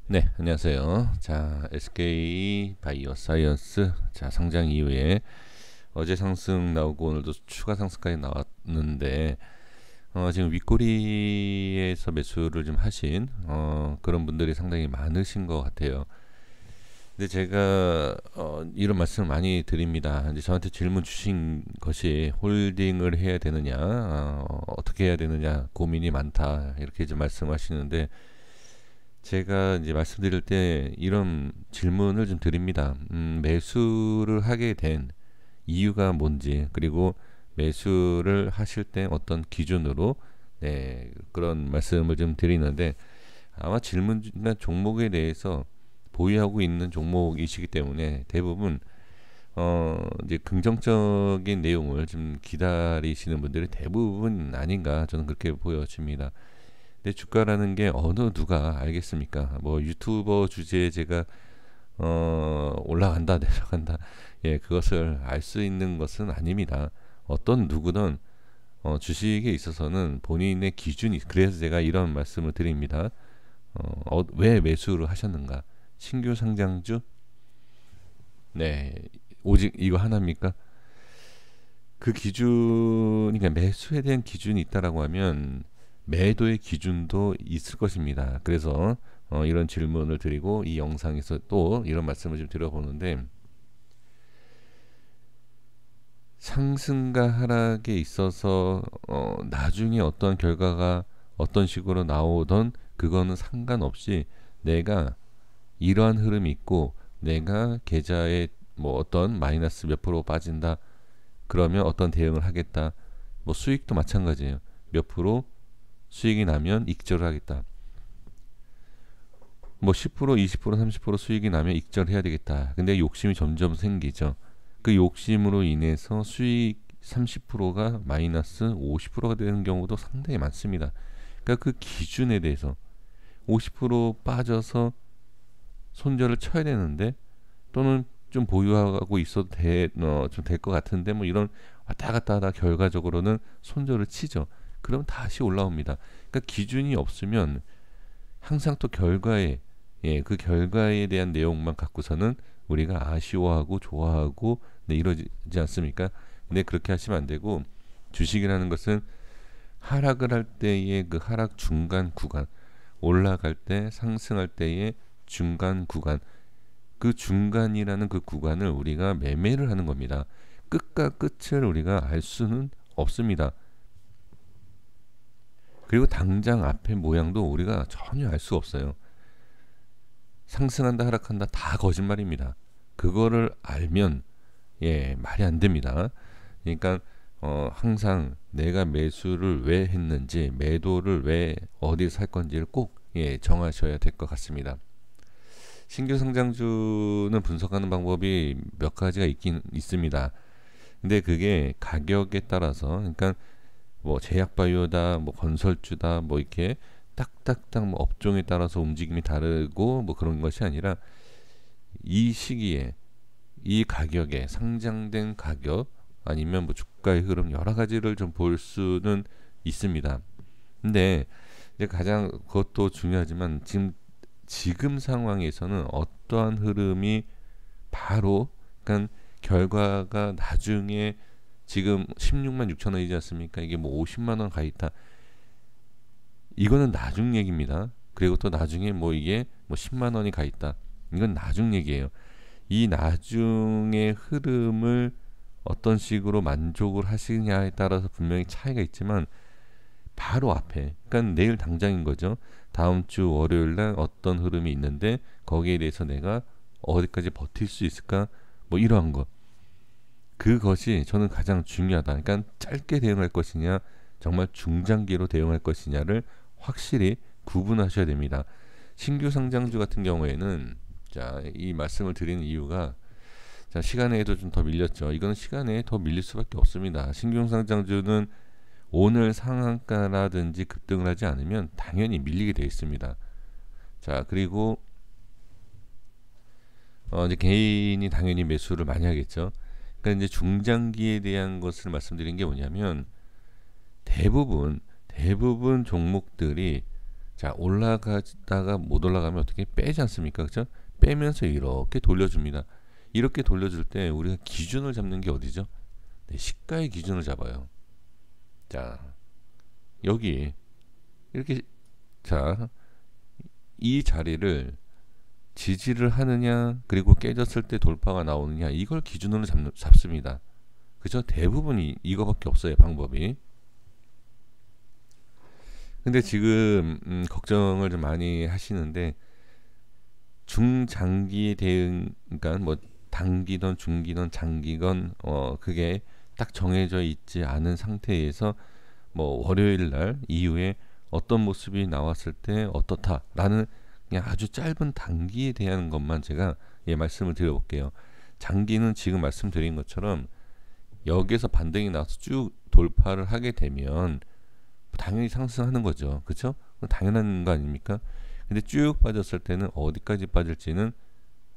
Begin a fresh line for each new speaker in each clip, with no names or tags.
네, 안녕하세요. 자, SK 바이오 사이언스 자 상장 이후에 어제 상승 나오고 오늘도 추가 상승까지 나왔는데 지금 윗꼬리에서 매수를 좀 하신 그런 분들이 상당히 많으신 것 같아요. 근데 제가 이런 말씀을 많이 드립니다. 이제 저한테 질문 주신 것이 홀딩을 해야 되느냐, 어떻게 해야 되느냐 고민이 많다 이렇게 좀 말씀하시는데 제가 이제 말씀드릴 때 이런 질문을 좀 드립니다. 매수를 하게 된 이유가 뭔지, 그리고 매수를 하실 때 어떤 기준으로 네, 그런 말씀을 좀 드리는데 아마 질문이나 종목에 대해서 보유하고 있는 종목이시기 때문에 대부분 이제 긍정적인 내용을 좀 기다리시는 분들이 대부분 아닌가 저는 그렇게 보여집니다. 내 주가라는 게 어느 누가 알겠습니까? 뭐 유튜버 주제에 제가 올라간다 내려간다 예 그것을 알 수 있는 것은 아닙니다. 어떤 누구든 주식에 있어서는 본인의 기준이 그래서 제가 이런 말씀을 드립니다. 왜 매수를 하셨는가? 신규 상장주? 네 오직 이거 하나입니까? 그 기준, 그러니까 매수에 대한 기준이 있다라고 하면 매도의 기준도 있을 것입니다. 그래서 이런 질문을 드리고 이 영상에서 또 이런 말씀을 좀 드려보는데 상승과 하락에 있어서 나중에 어떤 결과가 어떤 식으로 나오던 그거는 상관없이 내가 이러한 흐름이 있고 내가 계좌에 뭐 어떤 마이너스 몇 프로 빠진다 그러면 어떤 대응을 하겠다. 뭐 수익도 마찬가지예요. 몇 프로 수익이 나면 익절을 하겠다. 뭐 10%, 20%, 30% 수익이 나면 익절해야 되겠다. 근데 욕심이 점점 생기죠. 그 욕심으로 인해서 수익 30%가 마이너스 50%가 되는 경우도 상당히 많습니다. 그러니까 그 기준에 대해서 50% 빠져서 손절을 쳐야 되는데 또는 좀 보유하고 있어도 좀 될 것 같은데 뭐 이런 왔다 갔다 하다 결과적으로는 손절을 치죠. 그럼 다시 올라옵니다. 그러니까 기준이 없으면 항상 또 결과에 그 결과에 대한 내용만 갖고서는 우리가 아쉬워하고 좋아하고 네, 이러지 않습니까? 근데 그렇게 하시면 안 되고 주식이라는 것은 하락을 할 때의 그 하락 중간 구간, 올라갈 때 상승할 때의 중간 구간, 그 중간이라는 그 구간을 우리가 매매를 하는 겁니다. 끝과 끝을 우리가 알 수는 없습니다. 그리고 당장 앞의 모양도 우리가 전혀 알 수 없어요. 상승한다 하락한다 다 거짓말입니다. 그거를 알면 말이 안 됩니다. 그러니까 항상 내가 매수를 왜 했는지 매도를 왜 어디서 살 건지를 꼭 정하셔야 될 것 같습니다. 신규 상장주는 분석하는 방법이 몇 가지가 있긴 있습니다. 근데 그게 가격에 따라서 그러니까 뭐 제약바이오다 뭐 건설주다 뭐 이렇게 딱딱딱 뭐 업종에 따라서 움직임이 다르고 뭐 그런 것이 아니라 이 시기에 이 가격에 상장된 가격 아니면 뭐 주가의 흐름 여러 가지를 좀 볼 수는 있습니다. 근데 이제 가장 그것도 중요하지만 지금 상황에서는 어떠한 흐름이 바로 그러니까 결과가 나중에 지금 16만 6천 원이지 않습니까? 이게 뭐 50만 원 가 있다. 이거는 나중 얘기입니다. 그리고 또 나중에 뭐 이게 뭐 10만 원이 가 있다. 이건 나중 얘기예요. 이 나중의 흐름을 어떤 식으로 만족을 하시냐에 따라서 분명히 차이가 있지만 바로 앞에 그러니까 내일 당장인 거죠. 다음 주 월요일 날 어떤 흐름이 있는데 거기에 대해서 내가 어디까지 버틸 수 있을까 뭐 이러한 거 그것이 저는 가장 중요하다. 그러니까 짧게 대응할 것이냐 정말 중장기로 대응할 것이냐를 확실히 구분하셔야 됩니다. 신규 상장주 같은 경우에는 자, 이 말씀을 드리는 이유가 자, 시간에도 좀 더 밀렸죠. 이건 시간에 더 밀릴 수밖에 없습니다. 신규 상장주는 오늘 상한가라든지 급등을 하지 않으면 당연히 밀리게 되어 있습니다. 자, 그리고 이제 개인이 당연히 매수를 많이 하겠죠. 그러니까 이제 중장기에 대한 것을 말씀드린 게 뭐냐면 대부분 종목들이 자, 올라가다가 못 올라가면 어떻게 빼지 않습니까? 그죠? 빼면서 이렇게 돌려줍니다. 이렇게 돌려줄 때 우리가 기준을 잡는 게 어디죠? 네, 시가의 기준을 잡아요. 자, 여기 이렇게, 자, 이 자리를 지지를 하느냐, 그리고 깨졌을 때 돌파가 나오느냐, 이걸 기준으로 잡습니다. 그죠? 대부분이 이거밖에 없어요, 방법이. 근데 지금 걱정을 좀 많이 하시는데, 중장기 대응, 그러니까 뭐 단기든 중기든 장기건 그게 딱 정해져 있지 않은 상태에서 뭐 월요일 날 이후에 어떤 모습이 나왔을 때 어떻다라는 그냥 아주 짧은 단기에 대한 것만 제가 말씀을 드려볼게요. 장기는 지금 말씀드린 것처럼 여기에서 반등이 나와서 쭉 돌파를 하게 되면 당연히 상승하는 거죠. 그렇죠? 당연한 거 아닙니까? 근데 쭉 빠졌을 때는 어디까지 빠질지는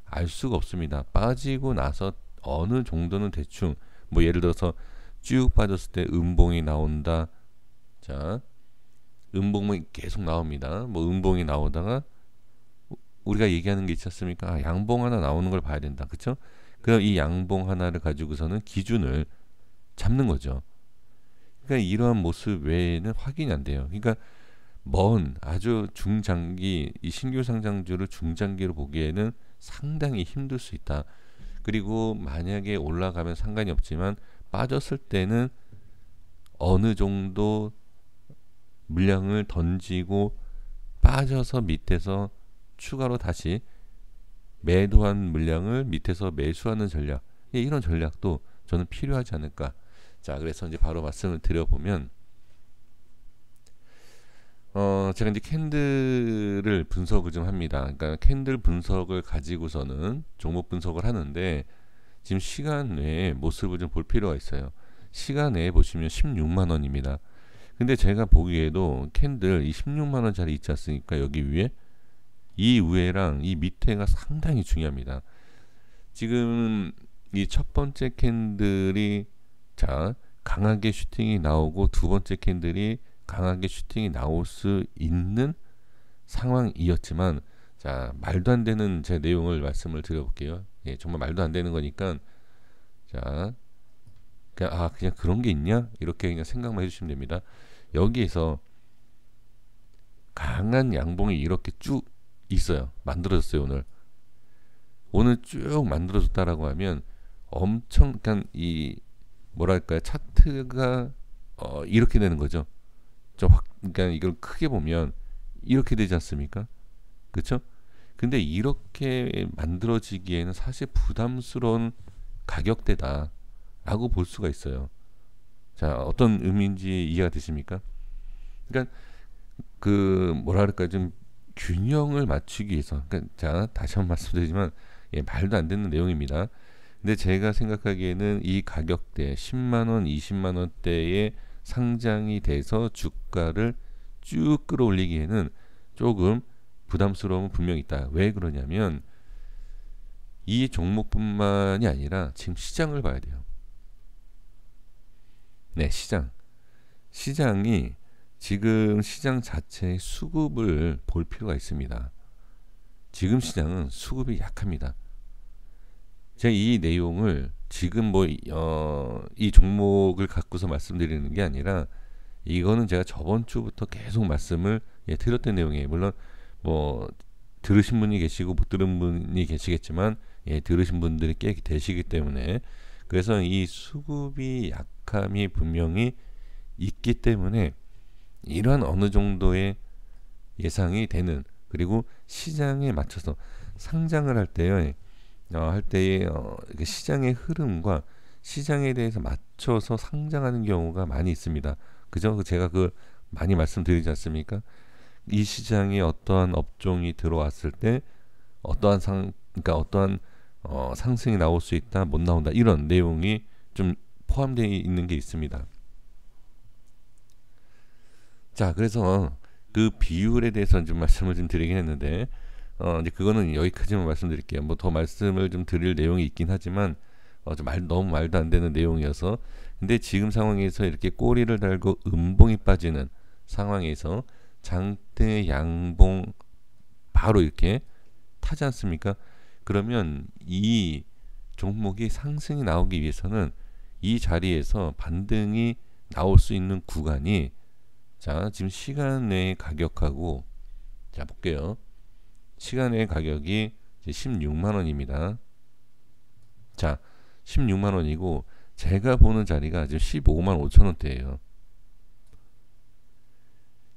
알 수가 없습니다. 빠지고 나서 어느 정도는 대충, 뭐 예를 들어서 쭉 빠졌을 때 음봉이 나온다. 자, 음봉이 계속 나옵니다. 뭐 음봉이 나오다가 우리가 얘기하는 게 있지 않습니까? 아, 양봉 하나 나오는 걸 봐야 된다. 그쵸? 그럼 이 양봉 하나를 가지고서는 기준을 잡는 거죠. 그러니까 이러한 모습 외에는 확인이 안 돼요. 그러니까 먼 아주 중장기, 이 신규 상장주를 중장기로 보기에는 상당히 힘들 수 있다. 그리고 만약에 올라가면 상관이 없지만 빠졌을 때는 어느 정도 물량을 던지고 빠져서 밑에서 추가로 다시 매도한 물량을 밑에서 매수하는 전략, 이런 전략도 저는 필요하지 않을까. 자, 그래서 이제 바로 말씀을 드려보면, 제가 이제 캔들을 분석을 좀 합니다. 그러니까 캔들 분석을 가지고서는 종목 분석을 하는데, 지금 시간 내에 모습을 좀 볼 필요가 있어요. 시간 내에 보시면 16만 원입니다. 근데 제가 보기에도 캔들 이 16만 원짜리 있지 않습니까? 여기 위에 이 위에랑 이 밑에가 상당히 중요합니다. 지금 이 첫 번째 캔들이, 자, 강하게 슈팅이 나오고 두 번째 캔들이 강하게 슈팅이 나올 수 있는 상황이었지만, 자, 말도 안 되는 제 내용을 말씀을 드려볼게요. 정말 말도 안 되는 거니까, 자, 그냥 그런 게 있냐? 이렇게 그냥 생각만 해주시면 됩니다. 여기에서 강한 양봉이 이렇게 쭉 있어요. 만들어졌어요. 오늘 쭉 만들어졌다라고 하면 엄청, 그냥 이 뭐랄까요, 차트가 이렇게 되는 거죠. 그러니까 이걸 크게 보면 이렇게 되지 않습니까? 그렇죠? 근데 이렇게 만들어지기에는 사실 부담스러운 가격대다라고 볼 수가 있어요. 자, 어떤 의미인지 이해가 되십니까? 그러니까 그 뭐랄까, 좀 균형을 맞추기 위해서, 그러니까 자, 다시 한번 말씀드리지만 말도 안 되는 내용입니다. 근데 제가 생각하기에는 이 가격대 10만원, 20만원대에 상장이 돼서 주가를 쭉 끌어올리기에는 조금 부담스러움은 분명히 있다. 왜 그러냐면 이 종목뿐만이 아니라 지금 시장을 봐야 돼요. 네, 시장이 지금 시장 자체의 수급을 볼 필요가 있습니다. 지금 시장은 수급이 약합니다. 제가 이 내용을 지금 이 종목을 갖고서 말씀드리는 게 아니라, 이거는 제가 저번 주부터 계속 말씀을 드렸던 내용이에요. 물론 뭐 들으신 분이 계시고 못 들은 분이 계시겠지만, 들으신 분들이 꽤 되시기 때문에, 그래서 이 수급이 약함이 분명히 있기 때문에 이러한 어느 정도의 예상이 되는, 그리고 시장에 맞춰서 상장을 할 때에 시장의 흐름과 시장에 대해서 맞춰서 상장하는 경우가 많이 있습니다. 그죠? 제가 많이 말씀드리지 않습니까? 이 시장에 어떠한 업종이 들어왔을 때 그러니까 어떠한 상승이 나올 수 있다, 못 나온다, 이런 내용이 좀 포함되어 있는 게 있습니다. 자, 그래서 그 비율에 대해서 좀 말씀을 좀 드리긴 했는데, 이제 그거는 여기까지만 말씀드릴게요. 뭐 더 말씀을 좀 드릴 내용이 있긴 하지만 너무 말도 안 되는 내용이어서. 근데 지금 상황에서 이렇게 꼬리를 달고 음봉이 빠지는 상황에서 장대 양봉 바로 이렇게 타지 않습니까? 그러면 이 종목이 상승이 나오기 위해서는 이 자리에서 반등이 나올 수 있는 구간이, 자 지금 시간 외의 가격하고, 자 볼게요. 시간 외의 가격이 16만원입니다. 자 16만원이고 제가 보는 자리가 지금 15만 5천원대예요.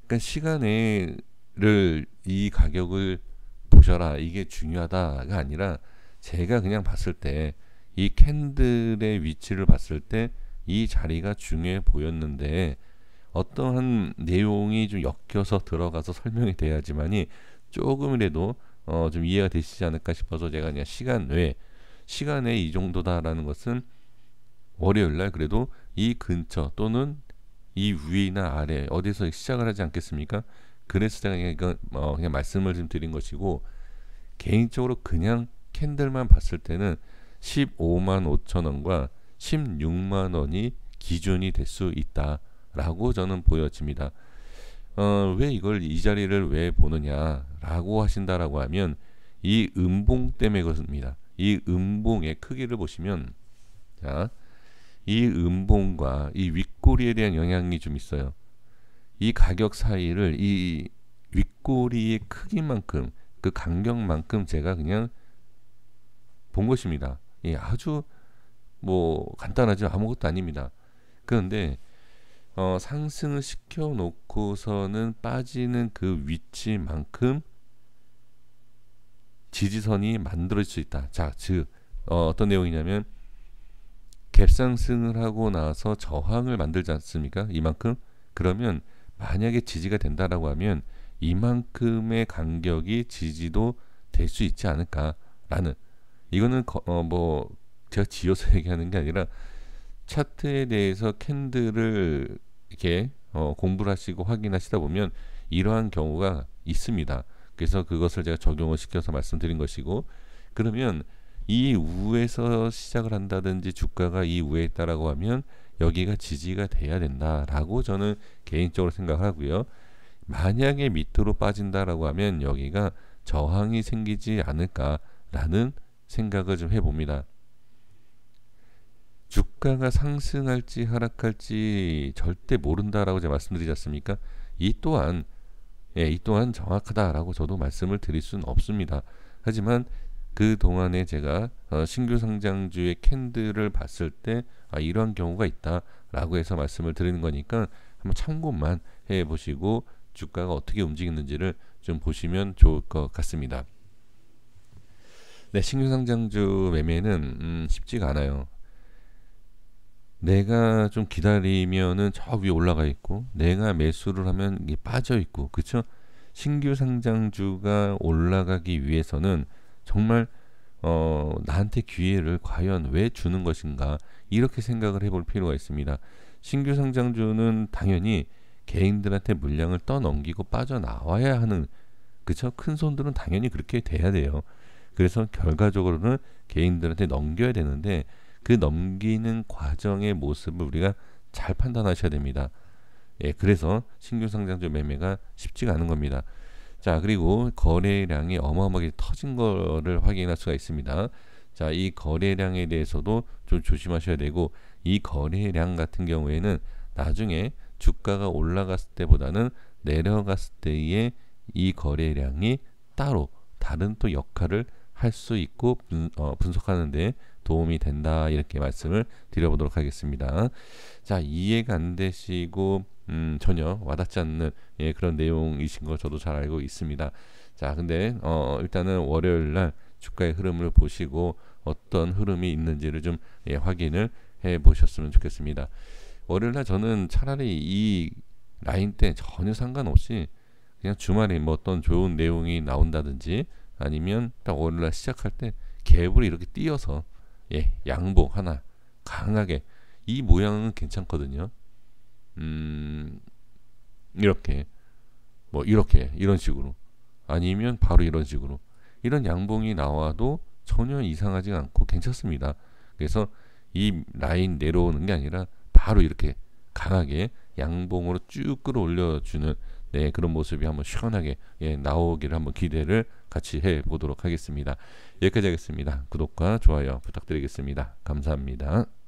그러니까 시간을 이 가격을 보셔라, 이게 중요하다가 아니라, 제가 그냥 봤을 때 이 캔들의 위치를 봤을 때 이 자리가 중요해 보였는데, 어떠한 내용이 좀 엮여서 들어가서 설명이 돼야지만이 조금이라도 좀 이해가 되시지 않을까 싶어서 제가 그냥 시간에 이 정도다라는 것은 월요일날 그래도 이 근처 또는 이 위나 아래 어디서 시작을 하지 않겠습니까? 그래서 제가 그냥 말씀을 좀 드린 것이고, 개인적으로 그냥 캔들만 봤을 때는 15만 5천 원과 16만 원이 기준이 될 수 있다라고 저는 보여집니다. 왜 이걸 이 자리를 왜 보느냐라고 하신다라고 하면 이 음봉 때문에 그렇습니다. 이 음봉의 크기를 보시면, 자, 이 음봉과 이 윗꼬리에 대한 영향이 좀 있어요. 이 가격 사이를 이 윗꼬리의 크기만큼, 그 간격만큼 제가 그냥 본 것입니다. 예, 아주 뭐 간단하죠. 아무것도 아닙니다. 그런데 상승을 시켜 놓고서는 빠지는 그 위치만큼 지지선이 만들어질 수 있다. 자, 즉 어떤 내용이냐면, 갭상승을 하고 나서 저항을 만들지 않습니까? 이만큼. 그러면 만약에 지지가 된다라고 하면 이만큼의 간격이 지지도 될 수 있지 않을까라는, 이거는 뭐 제가 지어서 얘기하는 게 아니라 차트에 대해서 캔들을 이렇게 공부를 하시고 확인하시다 보면 이러한 경우가 있습니다. 그래서 그것을 제가 적용을 시켜서 말씀드린 것이고, 그러면 이 우에서 시작을 한다든지 주가가 이 우에 있다라고 하면 여기가 지지가 돼야 된다라고 저는 개인적으로 생각하고요. 만약에 밑으로 빠진다라고 하면 여기가 저항이 생기지 않을까라는 생각을 좀 해봅니다. 주가가 상승할지 하락할지 절대 모른다라고 제가 말씀드리지 않습니까? 이 또한 정확하다라고 저도 말씀을 드릴 수는 없습니다. 하지만 그 동안에 제가 신규 상장주의 캔들을 봤을 때 이러한 경우가 있다라고 해서 말씀을 드리는 거니까 한번 참고만 해보시고 주가가 어떻게 움직이는지를 좀 보시면 좋을 것 같습니다. 네, 신규 상장주 매매는 쉽지가 않아요. 내가 좀 기다리면은 저 위에 올라가 있고, 내가 매수를 하면 이게 빠져 있고, 그쵸? 신규 상장주가 올라가기 위해서는 정말 나한테 기회를 과연 왜 주는 것인가, 이렇게 생각을 해볼 필요가 있습니다. 신규 상장주는 당연히 개인들한테 물량을 떠넘기고 빠져나와야 하는, 그쵸? 큰 손들은 당연히 그렇게 돼야 돼요. 그래서 결과적으로는 개인들한테 넘겨야 되는데, 그 넘기는 과정의 모습을 우리가 잘 판단하셔야 됩니다. 예, 그래서 신규 상장주 매매가 쉽지가 않은 겁니다. 자, 그리고 거래량이 어마어마하게 터진 거를 확인할 수가 있습니다. 자, 이 거래량에 대해서도 좀 조심하셔야 되고, 이 거래량 같은 경우에는 나중에 주가가 올라갔을 때보다는 내려갔을 때의 이 거래량이 따로 다른 또 역할을 할 수 있고 분석하는 데 도움이 된다, 이렇게 말씀을 드려보도록 하겠습니다. 자, 이해가 안 되시고 전혀 와닿지 않는 그런 내용이신 거 저도 잘 알고 있습니다. 자, 근데 일단은 월요일날 주가의 흐름을 보시고 어떤 흐름이 있는지를 좀 확인을 해 보셨으면 좋겠습니다. 월요일날 저는 차라리 이 라인 때 전혀 상관없이 그냥 주말에 뭐 어떤 좋은 내용이 나온다든지, 아니면 딱 월요일날 시작할 때 갭을 이렇게 띄어서 양봉 하나 강하게, 이 모양은 괜찮거든요. 이렇게 이런 식으로, 아니면 바로 이런 식으로, 이런 양봉이 나와도 전혀 이상하지 않고 괜찮습니다. 그래서 이 라인 내려오는 게 아니라 바로 이렇게 강하게 양봉으로 쭉 끌어올려주는 네, 그런 모습이 한번 시원하게 예, 나오기를 한번 기대를 같이 해 보도록 하겠습니다. 여기까지 하겠습니다. 구독과 좋아요 부탁드리겠습니다. 감사합니다.